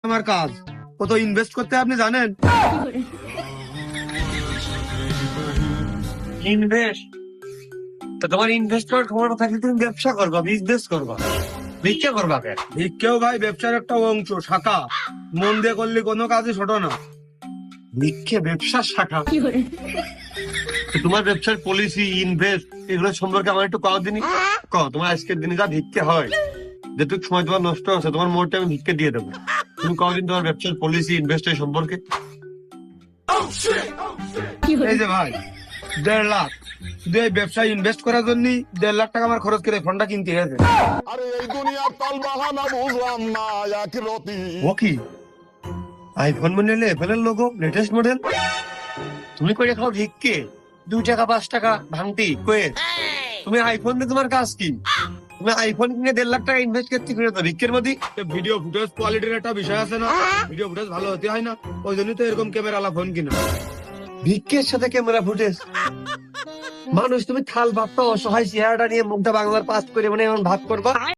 আমার কাজ কত ইনভেস্ট করতে আপনি জানেন? ইনভেস্ট তো তোমার ইনভেস্ট করার ক্ষমতা থাকলে তুমি ব্যবসা করবা, বিজনেস করবা, ভিক্ষা করবা কেন? ভিক্ষেও ভাই ব্যবসার একটা অংশ, শাখা। মন দিয়ে করলে কোনো কাজই ছোট না। ভিক্ষে ব্যবসার শাখা। তো তোমার ব্যবসার পলিসি, ইনভেস্ট এগুলো সম্পর্কে আমার একটু কও দিনই। তোমার আজকের দিনে যা ভিক্ষে হয়, যেটুকু সময় তোমার নষ্ট হচ্ছে, তোমার মোটে আমি ভিক্ষে দিয়ে দেবো। তুমি কদিন তোমার ব্যবসার পলিসি, ইনভেস্টের সম্পর্কে। এই যে ভাই 1.5 লাখ শুধু এই ব্যবসায় ইনভেস্ট করার জন্য 1.5 লাখ টাকা আমার খরচ করে ফোনটা কিনতে হয়েছে। আরে এই দুনিয়ার তাল বাহানা বুঝলাম না একরতি। ও কি আইফোন মডেল, অ্যাপেলের লোগো, লেটেস্ট মডেল? তুমি করে খাও ভিক্ষে 2 টাকা 5 টাকা ভাঙতি কয়ে। তুমি আইফোন দিয়ে তোমার কাজ কি? তুমি আইফোন কিনে 1.5 লাখ টাকা ইনভেস্ট করতে ফিরে তো ভিক্ষের মধ্যে। ভিডিও ফুটেজ কোয়ালিটির একটা বিষয় আছে না, ভিডিও ফুটেজ ভালো হতে হয় না, ওই জন্যই তো এরকম ক্যামেরা আলা ফোন কিনা। ভিক্ষের সাথে ক্যামেরা ফুটেজ। মানুষ তুমি থাল ভাবটা অসহায় চেহারাটা নিয়ে মুখটা বাংলার পাস করে মানে এমন ভাব করবা।